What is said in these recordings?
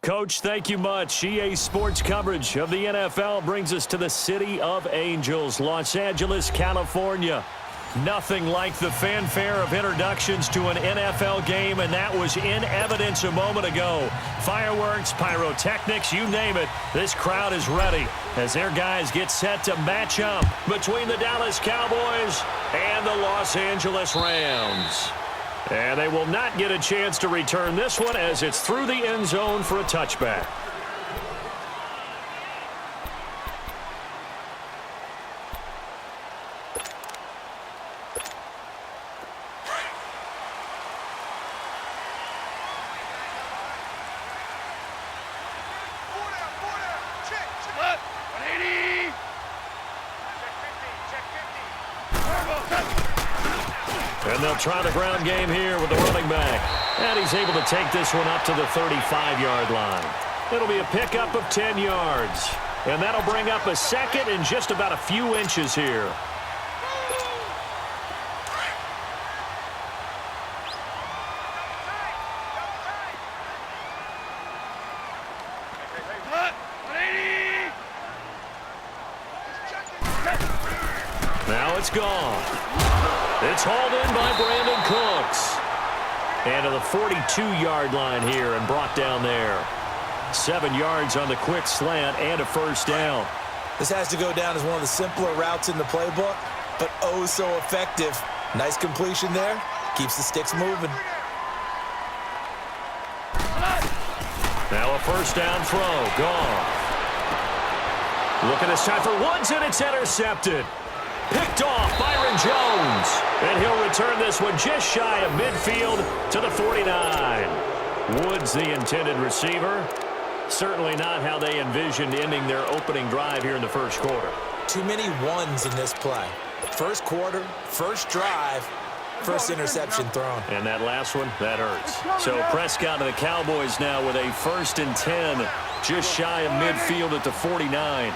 Coach, thank you much. EA Sports coverage of the NFL brings us to the City of Angels, Los Angeles, California. Nothing like the fanfare of introductions to an NFL game, and that was in evidence a moment ago. Fireworks, pyrotechnics, you name it. This crowd is ready as their guys get set to match up between the Dallas Cowboys and the Los Angeles Rams. And they will not get a chance to return this one as it's through the end zone for a touchback. And they'll try the ground game here with the running back. And he's able to take this one up to the 35-yard line. It'll be a pickup of 10 yards. And that'll bring up a second and just about a few inches here. Now it's gone. It's hauled in by Brandon Cooks. And to the 42-yard line here and brought down there. 7 yards on the quick slant and a first down. This has to go down as one of the simpler routes in the playbook, but oh so effective. Nice completion there. Keeps the sticks moving. Now a first down throw. Gone. Looking this time for Woods, and it's intercepted. Picked off Byron Jones. And he'll return this one just shy of midfield to the 49. Woods, the intended receiver. Certainly not how they envisioned ending their opening drive here in the first quarter. Too many ones in this play. First quarter, first drive, first interception thrown. And that last one, that hurts. So Prescott and the Cowboys now with a 1st and 10, just shy of midfield at the 49.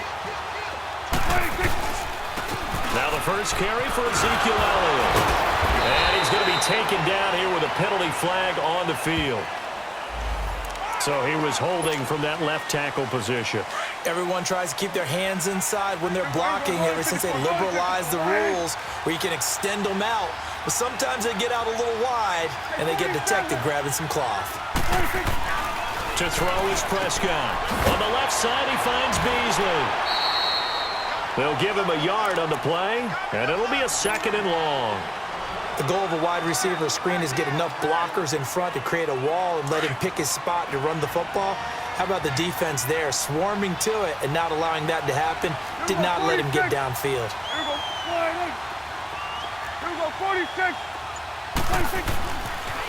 Now the first carry for Ezekiel Elliott. And he's going to be taken down here with a penalty flag on the field. So he was holding from that left tackle position. Everyone tries to keep their hands inside when they're blocking ever since they liberalized the rules where you can extend them out. But sometimes they get out a little wide and they get detected grabbing some cloth. To throw is Prescott. On the left side, he finds Beasley. They'll give him a yard on the play, and it'll be a 2nd and long. The goal of a wide receiver screen is get enough blockers in front to create a wall and let him pick his spot to run the football. How about the defense there, swarming to it and not allowing that to happen? Did not let him get downfield.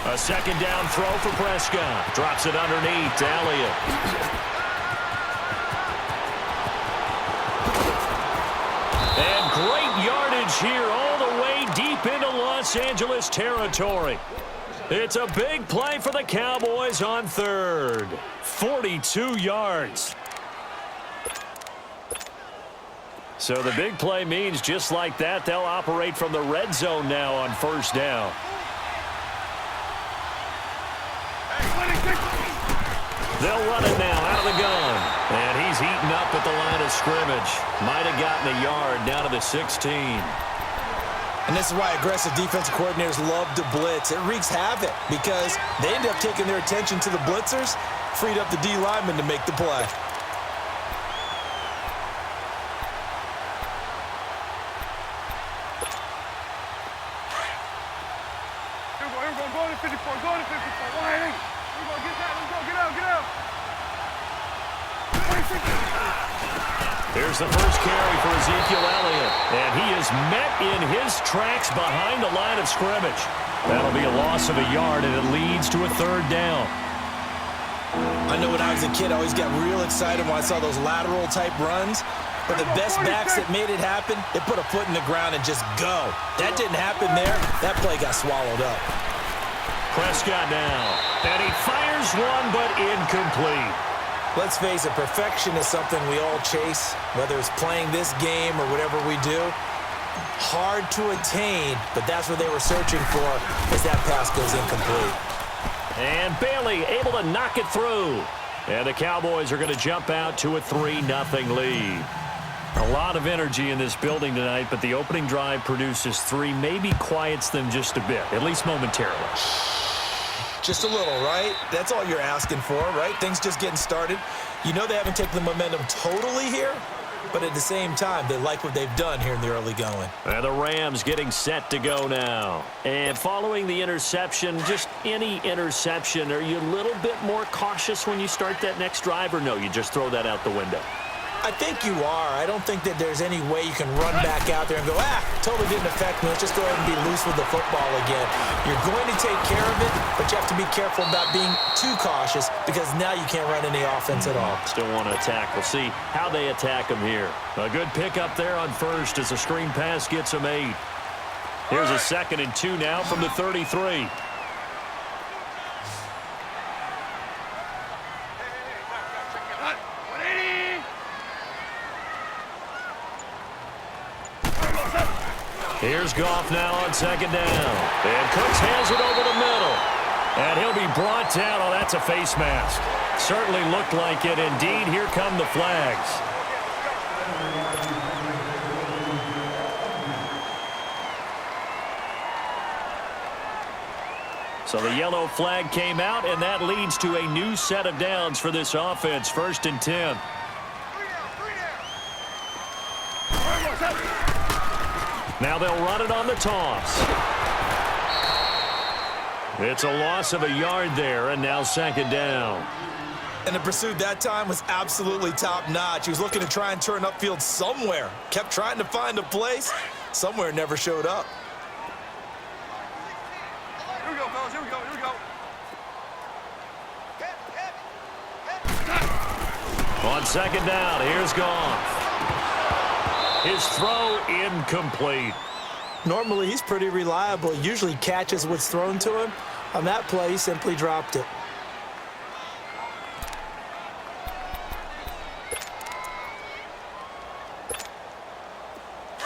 A 2nd down throw for Prescott. Drops it underneath to Elliott. And great yardage here all the way deep into Los Angeles territory. It's a big play for the Cowboys on 3rd. 42 yards. So the big play means just like that, they'll operate from the red zone now on 1st down. They'll run it now out of the gun. And he's eaten up at the line of scrimmage. Might have gotten a yard down to the 16. And this is why aggressive defensive coordinators love to blitz. It wreaks havoc because they end up taking their attention to the blitzers, freed up the D lineman to make the play. Here's the first carry for Ezekiel Elliott. And he is met in his tracks behind the line of scrimmage. That'll be a loss of a yard, and it leads to a 3rd down. I know when I was a kid, I always got real excited when I saw those lateral-type runs. But the best backs that made it happen, they put a foot in the ground and just go. That didn't happen there. That play got swallowed up. Prescott now. And he fires one, but incomplete. Let's face it, perfection is something we all chase, whether it's playing this game or whatever we do. Hard to attain, but that's what they were searching for as that pass goes incomplete. And Bailey able to knock it through. And the Cowboys are going to jump out to a 3-0 lead. A lot of energy in this building tonight, but the opening drive produces 3, maybe quiets them just a bit, at least momentarily. Just a little, right? That's all you're asking for, right? Things just getting started. You know they haven't taken the momentum totally here, but at the same time, they like what they've done here in the early going. And the Rams getting set to go now. And following the interception, just any interception, are you a little bit more cautious when you start that next drive, or no, you just throw that out the window? I think you are. I don't think that there's any way you can run back out there and go, totally didn't affect me. Let's just go ahead and be loose with the football again. You're going to take care of it, but you have to be careful about being too cautious because now you can't run any offense at all. Still want to attack. We'll see how they attack them here. A good pickup there on first as a screen pass gets them 8. Here's a 2nd and 2 now from the 33. Here's Goff now on 2nd down. And Cooks hands it over the middle. And he'll be brought down. Oh, that's a face mask. Certainly looked like it. Indeed, here come the flags. So the yellow flag came out, and that leads to a new set of downs for this offense. 1st and 10. Now they'll run it on the toss. It's a loss of a yard there, and now 2nd down. And the pursuit that time was absolutely top-notch. He was looking to try and turn upfield somewhere. Kept trying to find a place. Somewhere never showed up. Here we go, fellas. Here we go. Here we go. On 2nd down, here's Goff. His throw incomplete. Normally, he's pretty reliable. He usually catches what's thrown to him. On that play, he simply dropped it.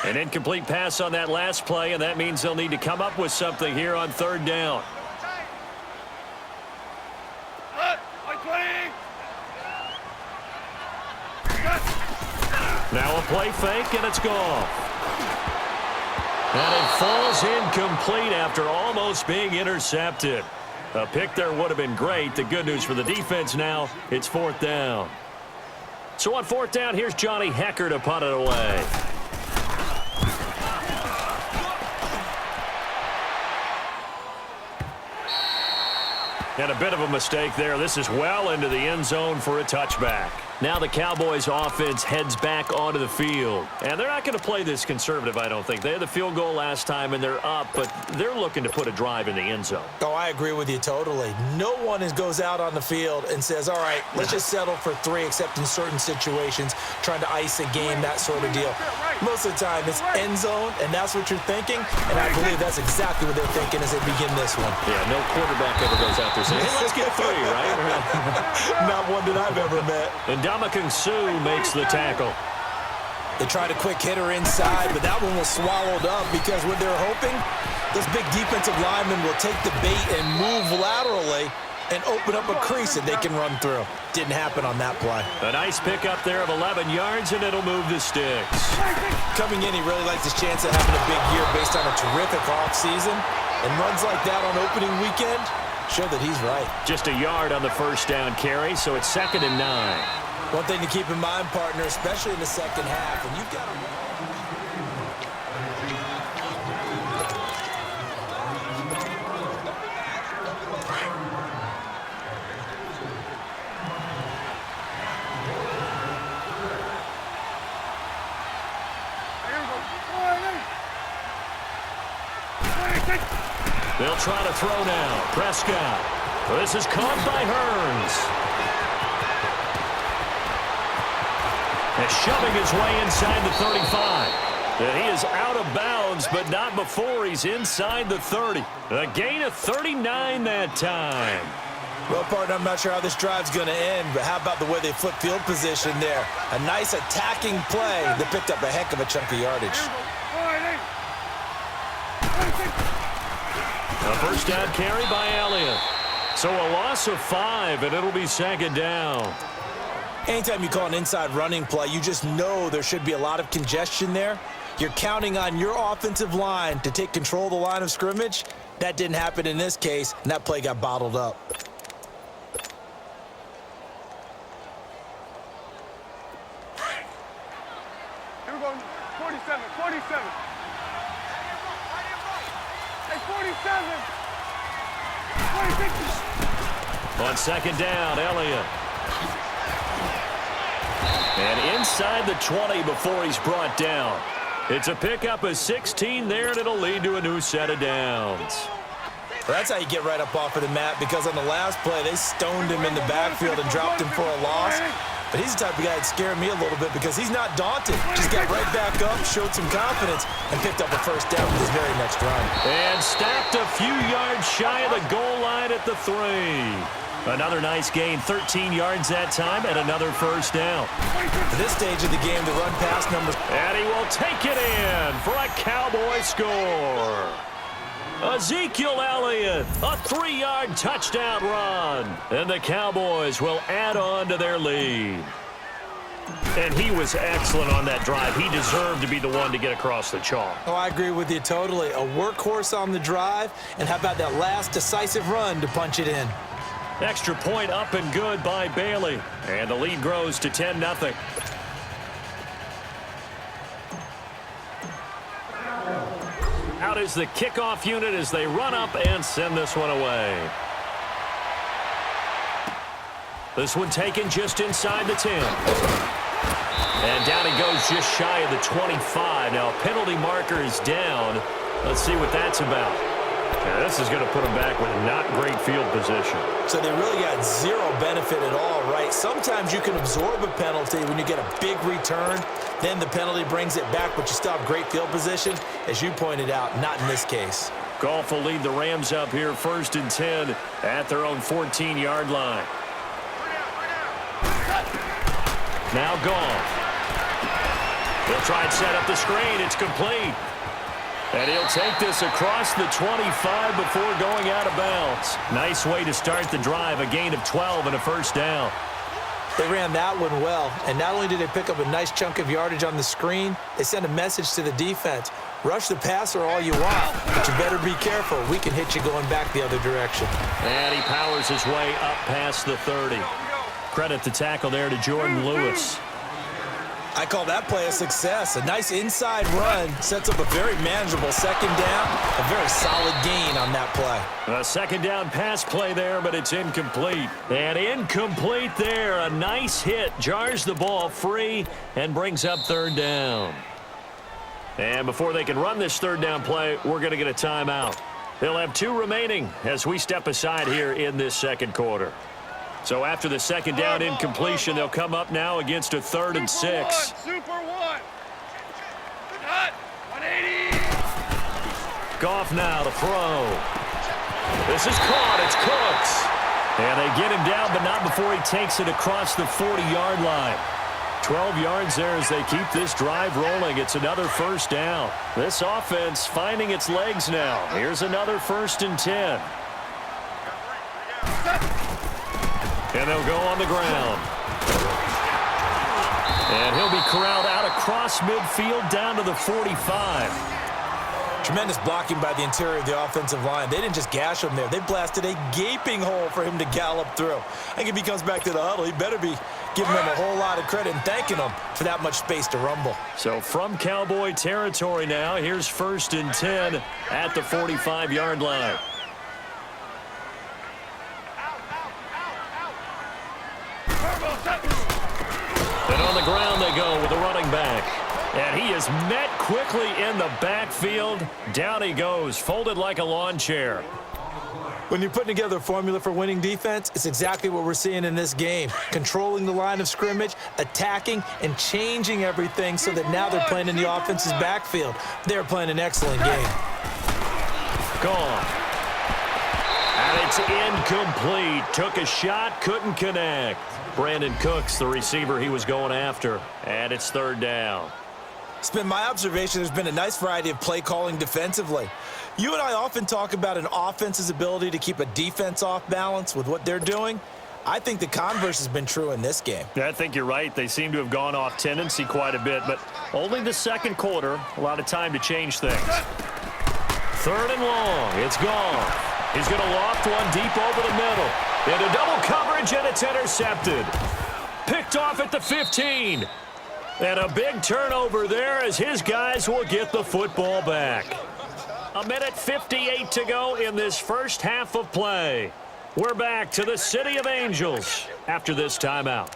An incomplete pass on that last play, and that means they'll need to come up with something here on 3rd down. Now a play fake, and it's gone. And it falls incomplete after almost being intercepted. A pick there would have been great. The good news for the defense now, it's 4th down. So on 4th down, here's Johnny Hecker to punt it away. And a bit of a mistake there. This is well into the end zone for a touchback. Now the Cowboys offense heads back onto the field. And they're not going to play this conservative, I don't think. They had the field goal last time, and they're up, but they're looking to put a drive in the end zone. Oh, I agree with you totally. No one goes out on the field and says, all right, let's just settle for 3, except in certain situations, trying to ice a game, that sort of deal. Most of the time, it's end zone, and that's what you're thinking, and I believe that's exactly what they're thinking as they begin this one. Yeah, no quarterback ever goes out there saying, hey, let's get 3, right? Not one that I've ever met. And Ndamukong Suh makes the tackle. They tried a quick hitter inside, but that one was swallowed up because what they're hoping, those big defensive linemen will take the bait and move laterally and open up a crease that they can run through. Didn't happen on that play. A nice pickup there of 11 yards, and it'll move the sticks. Coming in, he really likes his chance of having a big year based on a terrific offseason. And runs like that on opening weekend show that he's right. Just a yard on the 1st down carry, so it's 2nd and 9. One thing to keep in mind, partner, especially in the second half, and you've got to... They'll try to throw now. Prescott. This is caught by Hearns. And shoving his way inside the 35. And he is out of bounds, but not before he's inside the 30. A gain of 39 that time. Well, partner, I'm not sure how this drive's going to end, but how about the way they flip field position there? A nice attacking play that picked up a heck of a chunk of yardage. A 1st down carry by Elliott. So a loss of 5, and it'll be second down. Anytime you call an inside running play, you just know there should be a lot of congestion there. You're counting on your offensive line to take control of the line of scrimmage. That didn't happen in this case, and that play got bottled up. Here we go. 47, 47. Hey, 47. 46. On second down, Elliott. And inside the 20 before he's brought down. It's a pickup of 16 there, and it'll lead to a new set of downs. Well, that's how you get right up off of the mat, because on the last play, they stoned him in the backfield and dropped him for a loss. But he's the type of guy that scared me a little bit because he's not daunted. Just got right back up, showed some confidence, and picked up a first down with his very next run. And stopped a few yards shy of the goal line at the 3. Another nice gain, 13 yards that time, and another first down. At this stage of the game, the run-pass numbers. And he will take it in for a Cowboy score. Ezekiel Elliott, a 3-yard touchdown run. And the Cowboys will add on to their lead. And he was excellent on that drive. He deserved to be the one to get across the chalk. Oh, I agree with you totally. A workhorse on the drive, and how about that last decisive run to punch it in? Extra point up and good by Bailey. And the lead grows to 10-0. Out is the kickoff unit as they run up and send this one away. This one taken just inside the 10. And down he goes just shy of the 25. Now penalty marker is down. Let's see what that's about. Yeah, this is going to put them back with not great field position. So they really got zero benefit at all, right? Sometimes you can absorb a penalty when you get a big return. Then the penalty brings it back, but you still have great field position. As you pointed out, not in this case. Goff will lead the Rams up here 1st and 10 at their own 14-yard line. Now Goff. He'll try and set up the screen. It's complete. And he'll take this across the 25 before going out of bounds. Nice way to start the drive. A gain of 12 and a first down. They ran that one well, and not only did they pick up a nice chunk of yardage on the screen, they sent a message to the defense. Rush the passer all you want, but you better be careful. We can hit you going back the other direction. And he powers his way up past the 30. Credit the tackle there to Jordan Lewis. I call that play a success. A nice inside run sets up a very manageable second down. A very solid gain on that play. A second down pass play there, but it's incomplete. And incomplete there. A nice hit. Jars the ball free and brings up 3rd down. And before they can run this 3rd down play, we're going to get a timeout. They'll have 2 remaining as we step aside here in this second quarter. So after the second down incompletion, they'll come up now against a 3rd and 6. Super one. Cut. 180. Goff now to throw. This is caught. It's Cooks. And they get him down, but not before he takes it across the 40-yard line. 12 yards there as they keep this drive rolling. It's another first down. This offense finding its legs now. Here's another 1st and 10. And they'll go on the ground. And he'll be corralled out across midfield down to the 45. Tremendous blocking by the interior of the offensive line. They didn't just gash him there. They blasted a gaping hole for him to gallop through. I think if he comes back to the huddle, he better be giving them a whole lot of credit and thanking them for that much space to rumble. So from Cowboy territory now, here's 1st and 10 at the 45-yard line. And on the ground they go with the running back. And he is met quickly in the backfield. Down he goes, folded like a lawn chair. When you're putting together a formula for winning defense, it's exactly what we're seeing in this game. Controlling the line of scrimmage, attacking, and changing everything so that now they're playing in the offense's backfield. They're playing an excellent game. Gone. And it's incomplete. Took a shot, couldn't connect. Brandon Cooks, the receiver he was going after. And it's 3rd down. It's been my observation there's been a nice variety of play calling defensively. You and I often talk about an offense's ability to keep a defense off balance with what they're doing. I think the converse has been true in this game. Yeah, I think you're right. They seem to have gone off tendency quite a bit, but only the second quarter, a lot of time to change things. 3rd and long. It's gone. He's going to loft one deep over the middle. Into double coverage, and it's intercepted. Picked off at the 15. And a big turnover there as his guys will get the football back. 1:58 to go in this first half of play. We're back to the City of Angels after this timeout.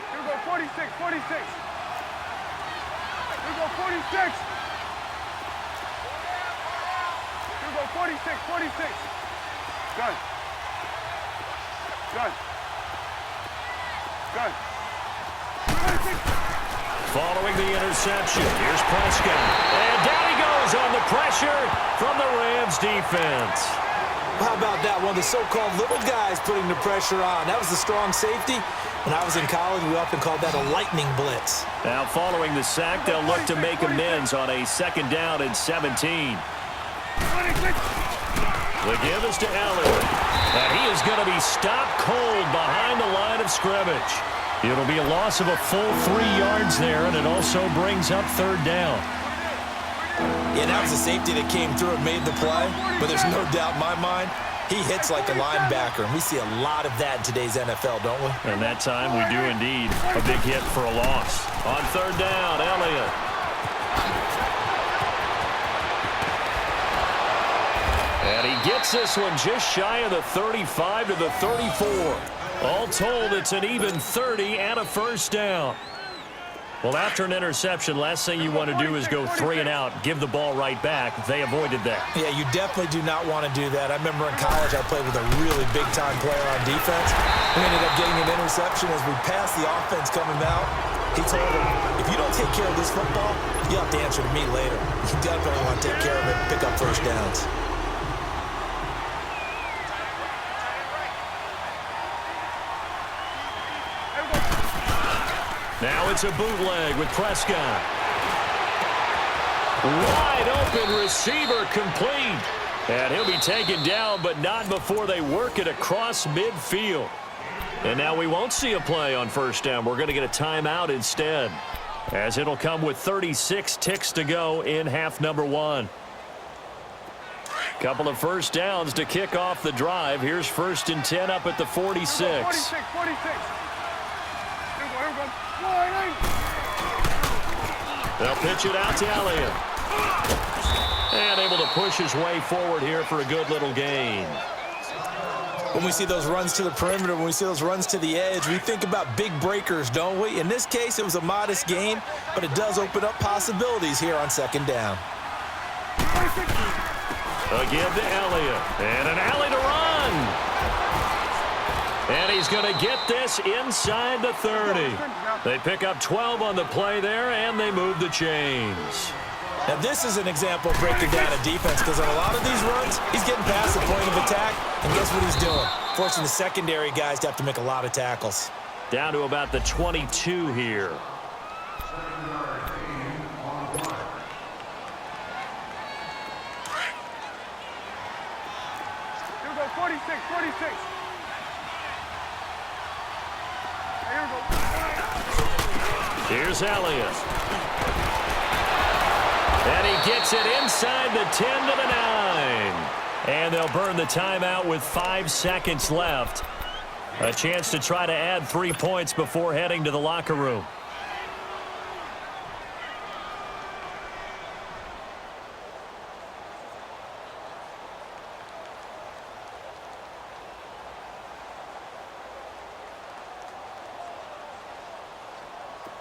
Here we go, 46, 46. Here we go, 46. Here we go, 46, 46. Gun. Gun. Gun. 46. Following the interception, here's Prescott. And down he goes on the pressure from the Rams defense. How about that? One of the so-called little guys putting the pressure on. That was the strong safety. When I was in college, we often called that a lightning blitz. Now following the sack, they'll look to make amends on a 2nd down and 17. 26. The give is to Elliott. And he is going to be stopped cold behind the line of scrimmage. It'll be a loss of a full 3 yards there, and it also brings up 3rd down. Yeah, that was a safety that came through and made the play, but there's no doubt in my mind, he hits like a linebacker, and we see a lot of that in today's NFL, don't we? And that time we do indeed. A big hit for a loss. On 3rd down, Elliott. And he gets this one just shy of the 35 to the 34. All told, it's an even 30 and a 1st down. Well, after an interception, last thing you want to do is go 3 and out, give the ball right back. They avoided that. Yeah, you definitely do not want to do that. I remember in college I played with a really big-time player on defense. We ended up getting an interception as we passed the offense coming out. He told him, if you don't take care of this football, you'll have to answer to me later. You definitely want to take care of it and pick up 1st downs. Now it's a bootleg with Prescott. Wide open receiver complete. And he'll be taken down, but not before they work it across midfield. And now we won't see a play on 1st down. We're going to get a timeout instead, as it'll come with 36 ticks to go in half number 1. Couple of 1st downs to kick off the drive. Here's 1st and 10 up at the 46. 46, 46. Here we go. They'll pitch it out to Elliott. And able to push his way forward here for a good little gain. When we see those runs to the perimeter, when we see those runs to the edge, we think about big breakers, don't we? In this case, it was a modest gain, but it does open up possibilities here on 2nd down. Again to Elliott. And an alley to run. And he's going to get this inside the 30. They pick up 12 on the play there, and they move the chains. Now, this is an example of breaking down a defense, because on a lot of these runs, he's getting past the point of attack, and guess what he's doing? Forcing the secondary guys to have to make a lot of tackles. Down to about the 22 here. Here we go, 46, 46. Here we go. Here's Elliott. And he gets it inside the 10 to the 9. And they'll burn the timeout with 5 seconds left. A chance to try to add 3 points before heading to the locker room.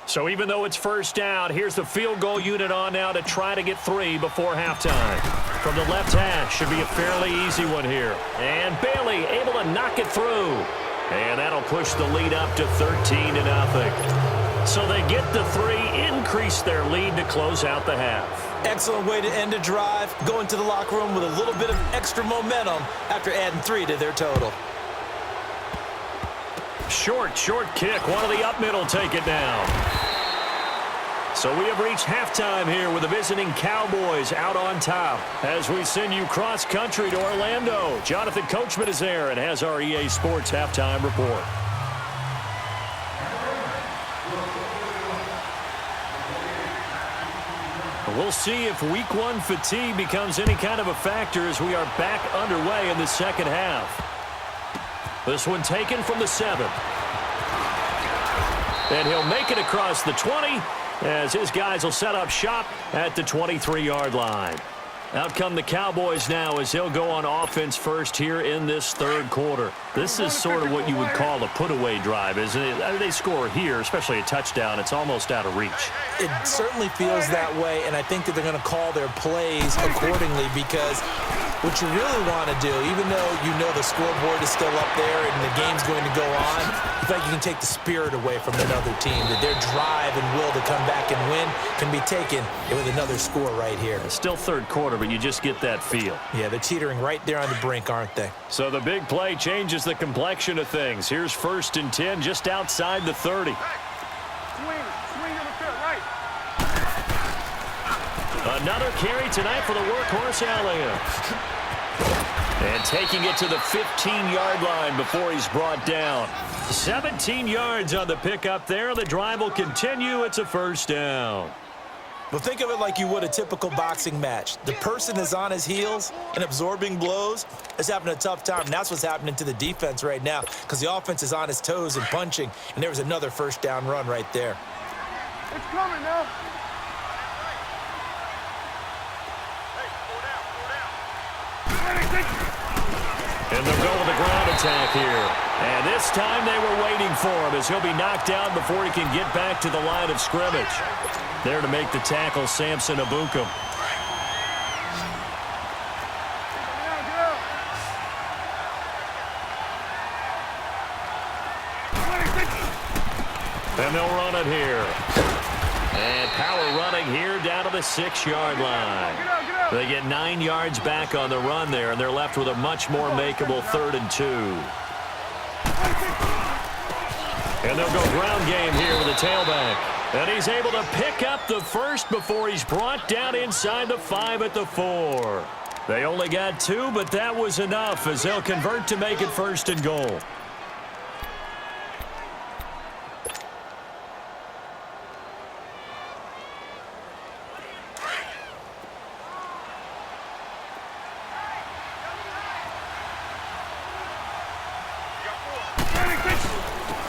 So even though it's 1st down, here's the field goal unit on now to try to get 3 before halftime. From the left hash, should be a fairly easy one here. And Bailey able to knock it through. And that'll push the lead up to 13-0. So they get the 3, increase their lead to close out the half. Excellent way to end a drive. Go into the locker room with a little bit of extra momentum after adding 3 to their total. Short kick. One of the up middle take it down. So we have reached halftime here with the visiting Cowboys out on top. As we send you cross-country to Orlando, Jonathan Coachman is there and has our EA Sports halftime report. We'll see if week 1 fatigue becomes any kind of a factor as we are back underway in the second half. This one taken from the 7. And he'll make it across the 20 as his guys will set up shop at the 23-yard line. Out come the Cowboys now as they'll go on offense first here in this third quarter. This is sort of what you would call a put-away drive, isn't it? I mean, they score here, especially a touchdown. It's almost out of reach. It certainly feels that way, and I think that they're going to call their plays accordingly because what you really want to do, even though you know the scoreboard is still up there and the game's going to go on, you feel like you can take the spirit away from another team, that their drive and will to come back and win can be taken with another score right here. It's still third quarter, but you just get that feel. Yeah, they're teetering right there on the brink, aren't they? So the big play changes the complexion of things. Here's 1st and 10 just outside the 30. Swing on the field, right. Another carry tonight for the workhorse Elliott. And taking it to the 15-yard line before he's brought down. 17 yards on the pickup there. The drive will continue. It's a first down. Well, think of it like you would a typical boxing match. The person is on his heels and absorbing blows is having a tough time. And that's what's happening to the defense right now because the offense is on his toes and punching. And there was another first down run right there. It's coming now. And they'll go with the ground attack here. And this time they were waiting for him as he'll be knocked down before he can get back to the line of scrimmage. There to make the tackle, Samson Abukum. And they'll run it here. And power running here down to the 6-yard line. They get 9 yards back on the run there, and they're left with a much more makeable 3rd and 2. And they'll go ground game here with the tailback. And he's able to pick up the first before he's brought down inside the 5 at the 4. They only got 2, but that was enough as they'll convert to make it 1st and goal.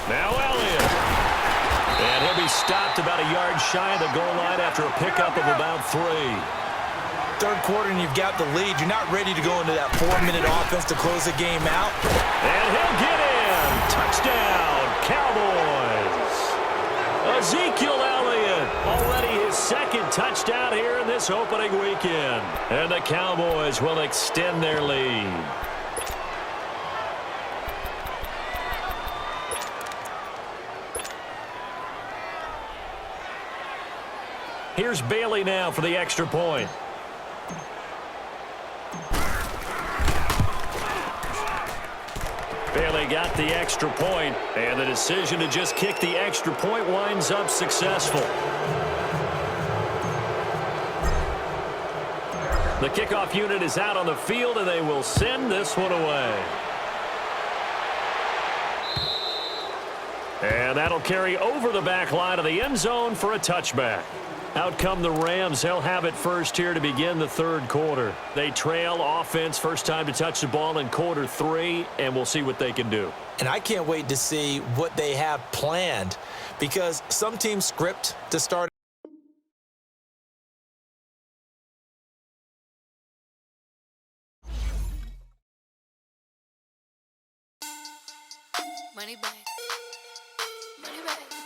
Now Elliott. And he'll be stopped about a yard shy of the goal line after a pickup of about 3. Third quarter and you've got the lead. You're not ready to go into that 4-minute offense to close the game out. And he'll get in. Touchdown, Cowboys. Ezekiel Elliott, already his 2nd touchdown here in this opening weekend. And the Cowboys will extend their lead. Here's Bailey now for the extra point. Bailey got the extra point, and the decision to just kick the extra point winds up successful. The kickoff unit is out on the field, and they will send this one away. And that'll carry over the back line of the end zone for a touchback. Out come the Rams. They'll have it first here to begin the third quarter. They trail offense, first time to touch the ball in quarter 3, and we'll see what they can do. And I can't wait to see what they have planned because some teams script to start. Money bag. Money bag.